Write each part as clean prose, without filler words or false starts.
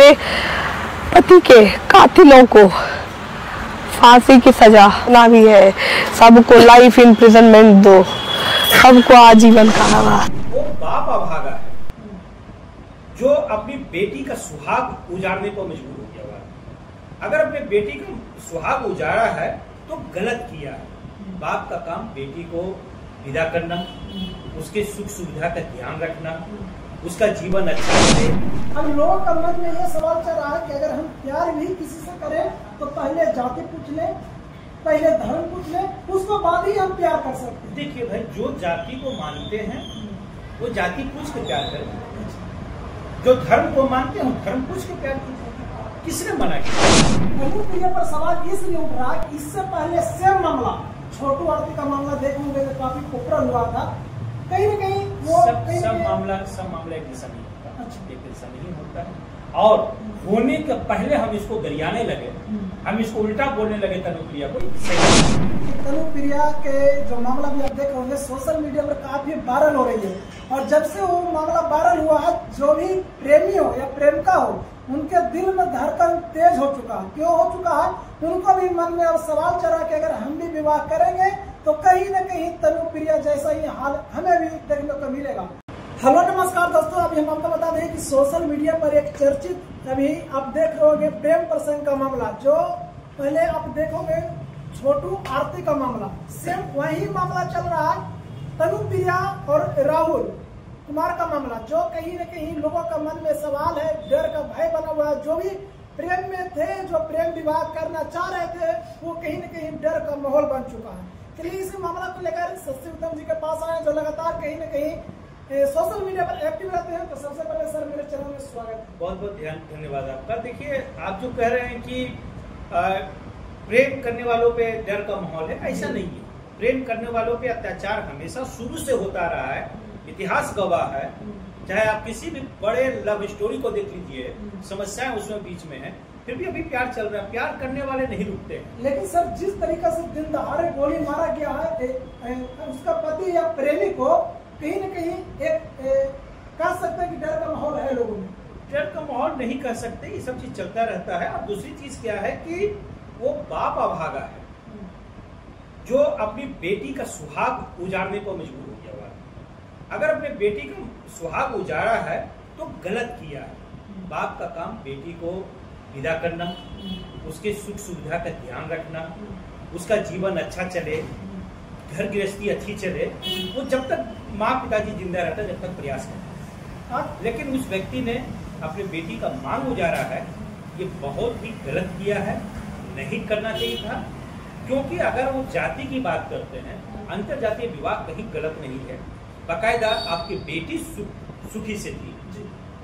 अपने पति के कातिलों को फांसी की सजा ना भी है, सबको लाइफ इम्प्रिजनमेंट दो, सबको आजीवन कारावास। वो बाप अभागा है जो अपनी बेटी का सुहाग उजाड़ने को मजबूर हो गया हुआ। अगर अपने बेटी का सुहाग उजाड़ा है तो गलत किया है। बाप का काम बेटी को विदा करना, उसके सुख सुविधा का ध्यान रखना, उसका जीवन अच्छा रहे। हम लोगों का मन में ये सवाल चल रहा है कि अगर हम प्यार भी किसी से करें तो पहले जाति पूछ लें, पहले धर्म पूछ लें, उसके बाद ही हम प्यार कर सकते हैं। देखिए भाई, जो जाति को मानते हैं वो जाति पूछ के प्यार करें, जो धर्म को मानते हैं धर्म पूछ के प्यार कीजिए। किसने मना किया? तनुप्रिया पर सवाल इसलिए उठ रहा है, इससे पहले सेम मामला छोटू आरती का मामला देखोगे तो काफी पॉपुलर हुआ था। कहीं न कहीं वो सब मामला एक जैसा नहीं होता। अच्छा, एक जैसा नहीं होता है। और होने के पहले हम इसको गरियाने लगे, हम इसको उल्टा बोलने लगे तनुप्रिया को। तनुप्रिया के जो मामला भी आप देख रहे होंगे सोशल मीडिया पर काफी वायरल हो रही है, और जब से वो मामला वायरल हुआ है, जो भी प्रेमी हो या प्रेमिका हो, उनके दिल में धड़कन तेज हो चुका है। क्यों हो चुका है? उनको भी मन में अब सवाल चला कि अगर हम भी विवाह करेंगे तो कहीं न कहीं तनुप्रिया जैसा ही हाल हमें भी देखने को मिलेगा। हेलो नमस्कार दोस्तों, अभी हम आपको बता दें कि सोशल मीडिया पर एक चर्चित अभी आप देख रहे होंगे प्रेम प्रसंग का मामला, जो पहले आप देखोगे छोटू आरती का मामला, सेम वही मामला चल रहा है। तनुप्रिया और राहुल कुमार का मामला, जो कहीं न कहीं लोगों का मन में सवाल है, डर का भय बना हुआ है। जो भी प्रेम में थे, जो प्रेम विवाह करना चाह रहे थे, वो कहीं न कहीं डर का माहौल बन चुका है। चलिए इस मामला को लेकर शशि उत्तम जी के पास आए, जो लगातार कहीं न कहीं सोशल मीडिया पर एक्टिव रहते हैं। तो सबसे पहले सर मेरे चैनल में स्वागत है। बहुत बहुत धन्यवाद आपका। देखिए, आप जो कह रहे हैं कि प्रेम करने वालों पे डर का माहौल है, ऐसा नहीं है। प्रेम करने वालों पे अत्याचार हमेशा शुरू से होता रहा है, इतिहास गवाह है। चाहे आप किसी भी बड़े लव स्टोरी को देख लीजिए, समस्याएं उसमें बीच में है, फिर भी अभी प्यार चल रहा है। प्यार करने वाले नहीं रुकते हैं। लेकिन सर, जिस तरीके से दिन दहाड़े गोली मारा गया है उसका पति या प्रेमी को, कहीं न कहीं एक कह सकते हैं कि डर का माहौल है लोगों में। डर का माहौल नहीं कह सकते, ये सब चीज चलता रहता है। और दूसरी चीज क्या है कि वो बाप अभागा है जो अपनी बेटी का सुहाग उजाड़ने को मजबूर हो गया हुआ। अगर अपने बेटी का सुहाग उजाड़ा है तो गलत किया है। बाप का काम बेटी को विदा करना, उसके सुख सुविधा का ध्यान रखना, उसका जीवन अच्छा चले, घर गृहस्थी अच्छी चले, वो जब तक माँ पिताजी जिंदा रहता है जब तक प्रयास करता है। लेकिन उस व्यक्ति ने अपनी बेटी का मांग उजाड़ा है, ये बहुत ही गलत किया है, नहीं करना चाहिए था। क्योंकि अगर वो जाति की बात करते हैं, अंतर जातीय विवाह कहीं गलत नहीं है। बाकायदा आपकी बेटी सुखी से थी,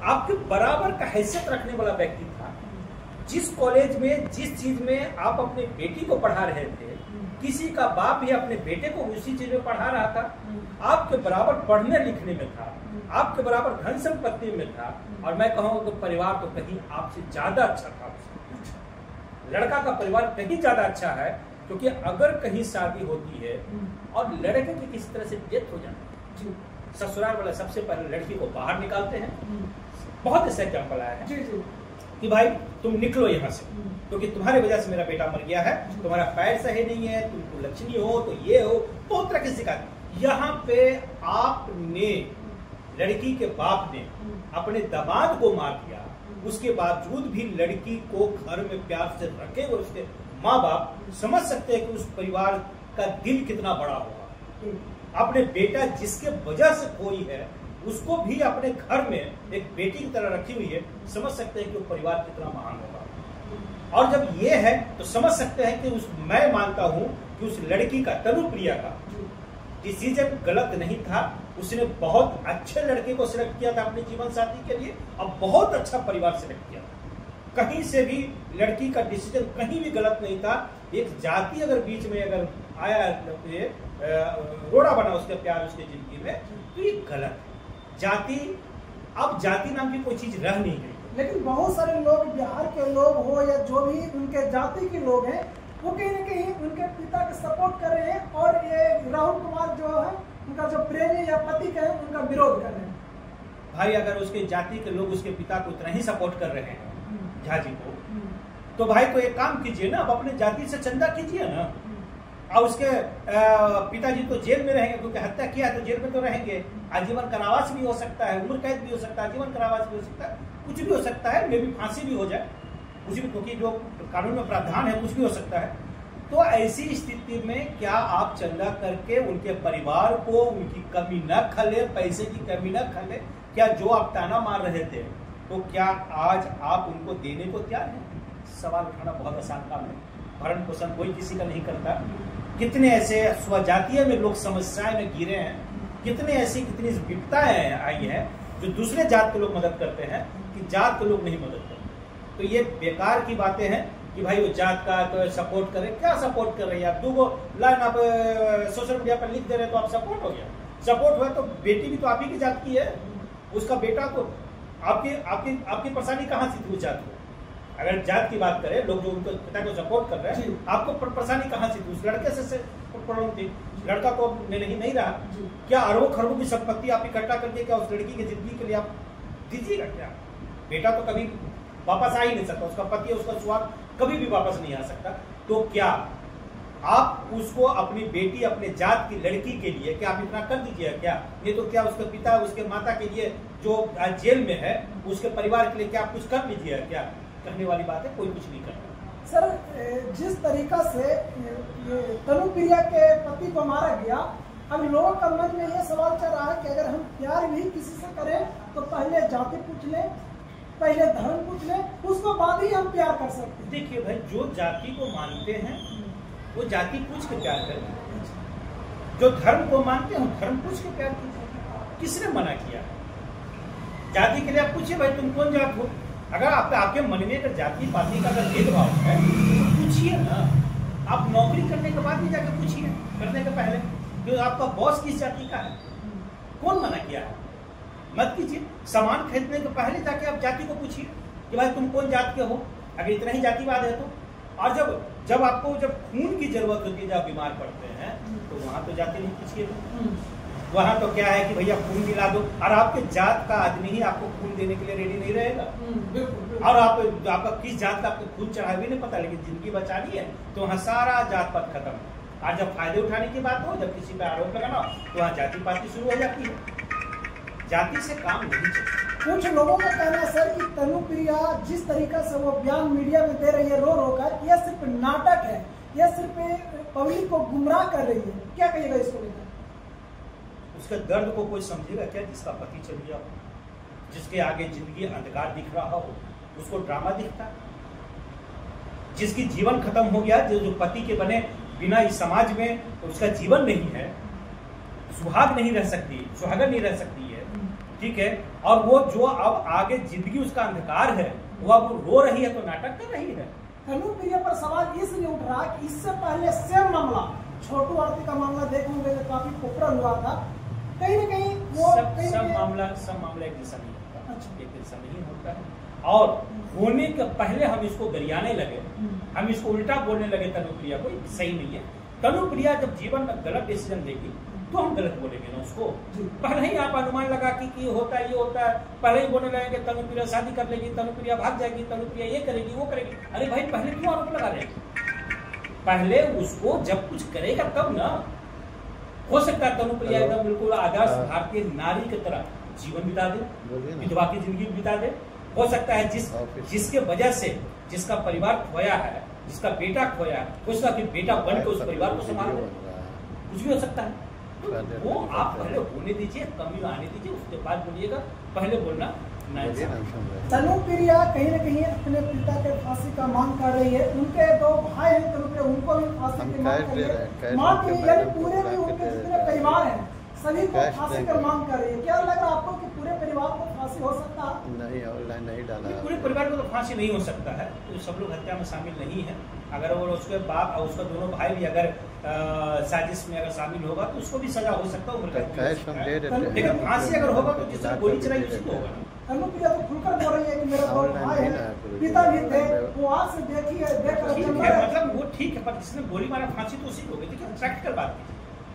आपके बराबर का हैसियत रखने वाला व्यक्ति था। जिस कॉलेज में, जिस चीज में आप अपने बेटी को पढ़ा रहे थे, किसी का बाप भी अपने बेटे को उसी चीज में पढ़ा रहा था, आपके बराबर पढ़ने लिखने में था, आपके बराबर धन संपत्ति में था, और मैं कहूँगा कि परिवार तो कहीं आपसे ज्यादा अच्छा था। लड़का का परिवार कहीं ज्यादा अच्छा है, क्योंकि अगर कहीं शादी होती है और लड़के की किसी तरह से डेथ हो जाती है, ससुराल वाला सबसे पहले लड़की को बाहर निकालते हैं। बहुत ऐसा एग्जाम्पल आया है कि भाई तुम निकलो यहाँ से, क्योंकि तुम्हारी वजह से मेरा बेटा मर गया है, तुम्हारा पैर सही नहीं है, तुम कुलक्षणी हो, तो ये हो, बहुत तरह की शिकायत। यहाँ पे आपने, लड़की के बाप ने अपने दामाद को मार दिया, उसके बावजूद भी लड़की को घर में प्यार से रखे हुए उसके माँ बाप, समझ सकते हैं कि उस परिवार का दिल कितना बड़ा होगा। अपने बेटा जिसके वजह से कोई है, उसको भी अपने घर में एक बेटी की तरह रखी हुई है, समझ सकते हैं कि वो परिवार कितना महान होगा। और जब ये है तो समझ सकते हैं कि मैं मानता हूं कि उस लड़की का, तनुप्रिया का डिसीजन गलत नहीं था। उसने बहुत अच्छे लड़के को सिलेक्ट किया था अपने जीवन साथी के लिए, और बहुत अच्छा परिवार सिलेक्ट किया था। कहीं से भी लड़की का डिसीजन कहीं भी गलत नहीं था। एक जाति अगर बीच में अगर आया, रोड़ा बना उसके प्यार, उसके जिंदगी में, तो ये गलत है। जाति, अब जाति नाम की कोई चीज रह नहीं गई। लेकिन बहुत सारे लोग, बिहार के लोग हो या जो भी उनके जाति के लोग हैं, वो कहीं न कहीं उनके पिता के सपोर्ट कर रहे हैं, और ये राहुल कुमार जो है, उनका जो प्रेमी या पति का है, उनका विरोध कर रहे हैं। भाई, अगर उसके जाति के लोग उसके पिता को उतना ही सपोर्ट कर रहे हैं झा जी को, तो भाई तो एक काम कीजिए ना, अब अपने जाति से चंदा कीजिए ना। और उसके पिताजी तो जेल में रहेंगे, क्योंकि हत्या किया है तो जेल में तो रहेंगे। आजीवन कारावास भी हो सकता है, उम्र कैद भी हो सकता है, आजीवन कारावास भी हो सकता है, कुछ भी हो सकता है, मे भी फांसी भी हो जाए, कुछ भी, क्योंकि जो कानून में प्रावधान है कुछ भी हो सकता है। तो ऐसी स्थिति में क्या आप चंदा करके उनके परिवार को उनकी कमी न खले, पैसे की कमी न खले? क्या जो आप ताना मार रहे थे तो क्या आज आप उनको देने को तैयार हैं? सवाल उठाना बहुत आसान काम है, भरण पोषण कोई किसी का नहीं करता। कितने ऐसे स्वजातीय में लोग समस्याएं में गिरे हैं, कितने ऐसी कितनी विपदाएं आई हैं जो दूसरे जात के लोग मदद करते हैं कि जात के लोग नहीं मदद करते। तो ये बेकार की बातें हैं कि भाई वो जात का तो सपोर्ट करे। क्या सपोर्ट कर रही है आप? 2 लाइन आप सोशल मीडिया पर लिख दे रहे तो आप सपोर्ट हो गया। सपोर्ट हुआ तो बेटी भी तो आप ही की जात की है, उसका बेटा तो आपकी परेशानी कहाँ से थी उस जात को? अगर जात की बात करें, लोग जो उनको पिता को सपोर्ट कर रहे हैं, आपको परेशानी कहाँ से थी? उस लड़के से प्रॉब्लम थी, लड़का तो नहीं रहा। क्या अरबों खरबों की संपत्ति आप इकट्ठा करके क्या उस लड़की की जिंदगी के लिए आप दीजिएगा? क्या बेटा तो कभी वापस आ ही नहीं सकता, उसका पति उसका सुहाग कभी भी वापस नहीं आ सकता। तो क्या आप उसको अपनी बेटी, अपने जात की लड़की के लिए क्या आप इतना कर दीजिएगा क्या? नहीं तो क्या उसके पिता, उसके माता के लिए जो जेल में है, उसके परिवार के लिए क्या आप कुछ कर लीजिएगा क्या? कहने वाली बात है, कोई कुछ नहीं करता। सर, जिस तरीका से तनुप्रिया के पति को मारा गया, अब लोगों का मन में ये सवाल चल रहा है कि अगर हम प्यार भी किसी से करें तो पहले जाति पूछ लें, पहले धर्म पूछ लें, उसको बाद ही हम प्यार कर सकते हैं। देखिए भाई, जो जाति को मानते हैं वो जाति पूछ के प्यार करें, जो धर्म को मानते हैं धर्म पूछ के प्यार कीजिए। किसने मना किया? जाति के लिए आप पूछिए भाई तुम कौन जात हो। अगर आपके मन में अगर जाति पाति का अगर भेदभाव है तो पूछिए ना। आप नौकरी करने के बाद ही जाकर पूछिए, करने के पहले जो आपका बॉस किस जाति का है, कौन मना किया है? मत कीजिए। सामान खरीदने के पहले जाके आप जाति को पूछिए कि भाई तुम कौन जात के हो, अगर इतना ही जातिवाद है तो। और जब आपको खून की जरूरत होती है, जब बीमार पड़ते हैं तो वहां तो जाति नहीं पूछिए। वहां तो क्या है कि भैया खून मिला दो, और आपके जात का आदमी ही आपको खून देने के लिए रेडी नहीं रहेगा। और आपका किस जात का आपको खून चढ़ा भी नहीं पता, लेकिन जिंदगी बचानी है तो वहाँ सारा जात पात खत्म। और जब फायदे उठाने की बात हो, जब किसी पे आरोप लगाना हो, तो वहाँ जाति पाति शुरू हो जाती है। जाति से काम नहीं चलता। कुछ लोगों का कहना है सर कि तनुप्रिया जिस तरीका से वो बयान मीडिया में दे रही है रो रो कर, यह सिर्फ नाटक है, यह सिर्फ पब्लिक को गुमराह कर रही है। क्या कहिएगा इसको लेकर? उसके दर्द को कोई समझेगा क्या? जिसका पति चल गया हो, जिसके आगे जिंदगी अंधकार दिख रहा हो, उसको ड्रामा दिखता है। जिसकी जीवन खत्म हो गया, जो पति के बने बिना इस समाज में उसका जीवन नहीं है, सुहाग नहीं रह सकती, सुहागन नहीं रह सकती है, ठीक है। और वो जो अब आगे जिंदगी उसका अंधकार है, वो अब रो रही है तो नाटक कर रही है। तनुप्रिया पर सवाल इसलिए उठ रहा कि इससे पहले सेम मामला, छोटू आरती का मामला देखोगे तो काफी पॉपुलर हुआ था। कहीं न कहीं वो सब मामला एक जैसा नहीं होता। अच्छा, एक जैसा नहीं होता है। और होने के पहले हम इसको गरियाने लगे, हम इसको उल्टा बोलने लगे तनुप्रिया को, सही नहीं है। तनुप्रिया जब जीवन में गलत डिसीजन लेगी तो हम गलत बोलेंगे ना उसको। पहले ही आप अनुमान लगा कि होता है, ये होता है, पहले ही बोलने लगेंगे तनुप्रिया शादी कर लेगी, तनुप्रिया भाग जाएगी, तनुप्रिया ये करेगी, वो करेगी। अरे भाई, पहले क्यों आरोप लगा रहे हैं? पहले उसको जब कुछ करेगा तब ना। हो सकता है तनुप्रिया एकदम बिल्कुल आदर्श भारतीय नारी की तरह जीवन बिता दे, विधवा की जिंदगी बिता दे। हो सकता है जिसके वजह से जिसका परिवार खोया है, जिसका बेटा खोया है, हो सकता है बेटा बन के उस परिवार को संभाल ले, कुछ भी हो सकता है। तो वो आप पहले होने दीजिए, कमी आने दीजिए, उसके बाद बोलिएगा। पहले बोलना तनुप्रिया कहीं न कहीं अपने पिता के फांसी का मांग कर रही है। उनके 2 भाई हैं तनुप्रिया, उनको भी फांसी की मांग कर रही है। मां के यानी पूरे भी उनके जितने परिवार हैं सभी को फांसी की मांग कर रही है। क्या लग रहा है आपको कि पूरे परिवार को फांसी हो सकता है? नहीं, ऑनलाइन नहीं डाला। पूरे परिवार को तो फांसी नहीं हो सकता है, तो सब लोग हत्या में शामिल नहीं है। अगर वो उसके बाप और उसका दोनों भाई भी अगर साजिश में अगर शामिल होगा तो उसको भी सजा हो सकता है, उम्र कैद। लेकिन फांसी अगर होगा तो जिसने गोली चलाई उसी को होगा। तनुप्रिया तो खुलकर बोल रही है कि मेरे 2 भाई हैं, पिता भी थे, वो आज से देखी है, मतलब वो ठीक है, पर जिसने गोली मारा फांसी तो उसी को होगी। देखिए प्रैक्टिकल बात कीजिए,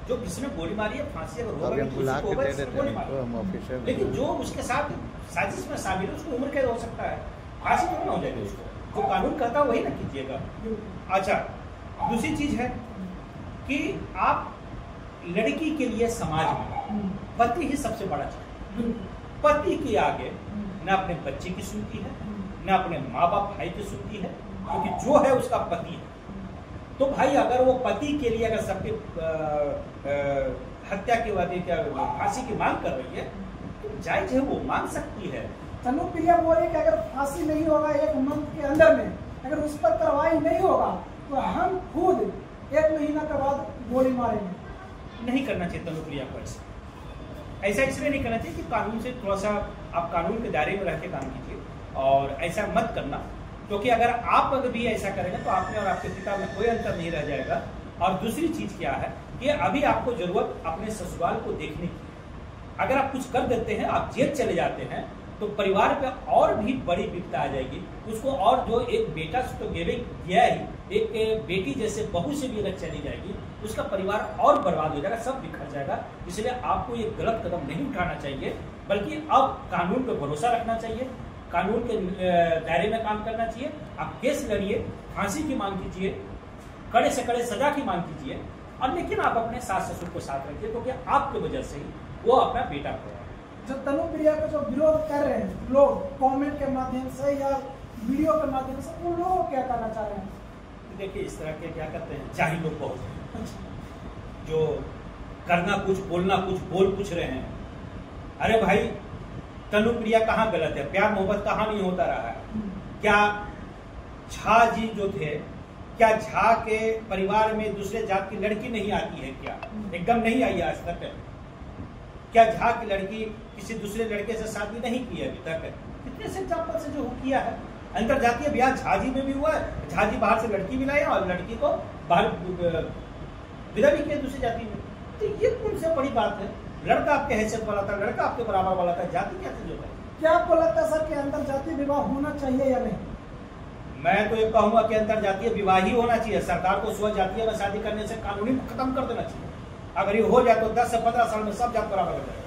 जो किसने गोली मारी है फांसी अगर होगा तो गोली मारा। लेकिन जो उसके साथ साजिश में शामिल है उसको उम्र कैद हो सकता है। फांसी थोड़ा ना हो जाएगी उसको, जो कानून कहता है वही ना कीजिएगा। अच्छा, दूसरी चीज है कि आप लड़की के लिए समाज में पति ही सबसे बड़ा चीज है। पति के आगे न अपने बच्चे की सुनती है, न अपने माँ बाप भाई की सुनती है, क्योंकि जो है उसका पति है। तो भाई अगर वो पति के लिए अगर सबके हत्या के बाद क्या फांसी की मांग कर रही है तो जायज है, वो मांग सकती है। तनुप्रिया बोल रही कि अगर फांसी नहीं होगा 1 मंथ के अंदर में, अगर उस पर कार्रवाई नहीं होगा तो हम खुद 1 महीना के बाद गोली मारेंगे। नहीं करना चाहिए तनुप्रिया को ऐसा इसलिए नहीं करना चाहिए कि कानून से थोड़ा सा आप कानून के दायरे में रह के काम कीजिए, और ऐसा मत करना, क्योंकि अगर आप भी ऐसा करेंगे तो आप में और आपके पिता में कोई अंतर नहीं रह जाएगा। और दूसरी चीज क्या है कि अभी आपको जरूरत अपने ससुराल को देखने की। अगर आप कुछ कर देते हैं, आप जेल चले जाते हैं, तो परिवार पे और भी बड़ी विपदा आ जाएगी उसको। और जो एक बेटा तो गया ही, एक बेटी जैसे बहू से भी अगर चली जाएगी उसका परिवार और बर्बाद हो जाएगा, सब बिखर जाएगा। इसलिए आपको ये गलत कदम नहीं उठाना चाहिए, बल्कि अब कानून पे भरोसा रखना चाहिए, कानून के दायरे में काम करना चाहिए। आप केस लड़िए, फांसी की मांग कीजिए, कड़े से कड़े सजा की मांग कीजिए, और लेकिन आप अपने सास ससुर को साथ रखिए, क्योंकि आपकी वजह से ही वो अपना बेटा खो। जो तनुप्रिया का जो विरोध कर रहे हैं लोग कमेंट के माध्यम से या वीडियो के माध्यम से, उन लोगों को क्या करना चाह रहे हैं? देखिए, इस तरह के क्या कहते हैं, जाहिल लोग बहुत हैं जो करना कुछ बोलना कुछ बोल पूछ रहे हैं। अरे भाई, तनुप्रिया कहाँ गलत है? प्यार मोहब्बत कहाँ नहीं होता रहा है? क्या झा जी जो थे, क्या झा के परिवार में दूसरे जात की लड़की नहीं आती है? क्या एकदम नहीं आई आज तक? क्या झा की लड़की किसी दूसरे लड़के से शादी नहीं की है अभी तक? कितने से एग्जाम्पल से जो किया है। अंतर जातीय ब्याह झाजी में भी हुआ है, झाजी बाहर से लड़की भी लाए और लड़की को बाहर विदा भी किया दूसरी जाति में। तो ये कौन सी बड़ी बात है? लड़का आपके हैसियत वाला था, लड़का आपके बराबर वाला था, जाति क्या चीज होता है? क्या आपको लगता है सर कि अंतर जातीय विवाह होना चाहिए या नहीं? मैं तो ये कहूंगा कि अंतर जातीय विवाह ही होना चाहिए। सरकार को स्व जातीय में शादी करने से कानूनी खत्म कर देना चाहिए। अगर ये हो जाए तो 10 से 15 साल में सब जात बराबर हो जाए।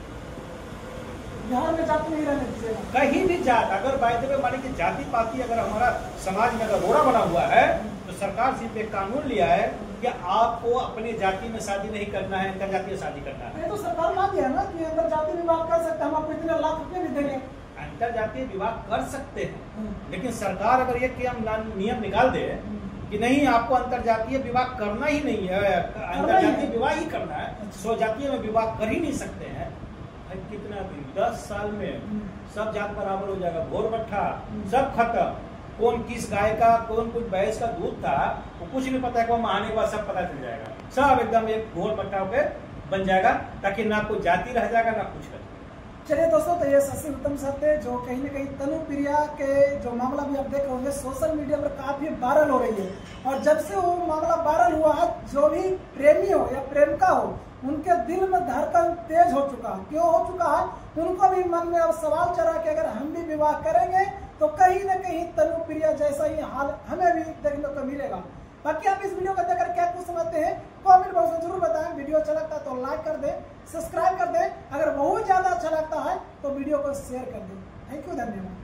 बिहार में जाति नहीं रहने दीजिएगा कहीं भी जात। अगर बायदे में माने कि जाति पाति अगर हमारा समाज में अगर रोड़ा बना हुआ है तो सरकार सिर्फ एक कानून लिया है कि आपको अपने जाति में शादी नहीं करना है, अंतर जातीय शादी करना है। ये तो सरकार मान दिया ना कि अंतर जातीय विवाह कर सकते हैं, हम आपको इतने लाख रुपए भी देंगे। अंतर जातीय विवाह कर सकते हैं, लेकिन सरकार अगर ये नियम निकाल दे कि नहीं, आपको अंतर जातीय विवाह करना ही नहीं है, अंतर जातीय विवाह ही करना है, स्व जातीय में विवाह कर ही नहीं सकते हैं, कितना दिन 10 साल में सब जात बराबर हो जाएगा। भोर भट्ठा सब खत्म। कौन किस गाय का, कौन कुछ भैंस का दूध था, वो कुछ नहीं पता है, कौन आने के बाद सब पता चल जाएगा। सब एकदम एक भोर भट्ठा पे बन जाएगा, ताकि ना कोई जाति रह जाएगा ना कुछ। चलिए दोस्तों, तो ये शशि उत्तम सर थे जो कहीं ना कहीं तनुप्रिया के जो मामला भी आप देख रहे होंगे सोशल मीडिया पर काफी वायरल हो रही है। और जब से वो मामला वायरल हुआ है, जो भी प्रेमी हो या प्रेमिका हो, उनके दिल में धड़कन तेज हो चुका है। क्यों हो चुका है? उनको भी मन में अब सवाल चढ़ा कि अगर हम भी विवाह करेंगे तो कहीं ना कहीं तनुप्रिया जैसा ही हाल हमें भी देखने को मिलेगा। बाकी आप इस वीडियो को देखकर क्या कुछ समझते हैं कमेंट बॉक्स में जरूर बताएं। वीडियो अच्छा लगता है तो लाइक कर दें, सब्सक्राइब कर दें। अगर बहुत ज्यादा अच्छा लगता है तो वीडियो को शेयर कर दें। थैंक यू, धन्यवाद।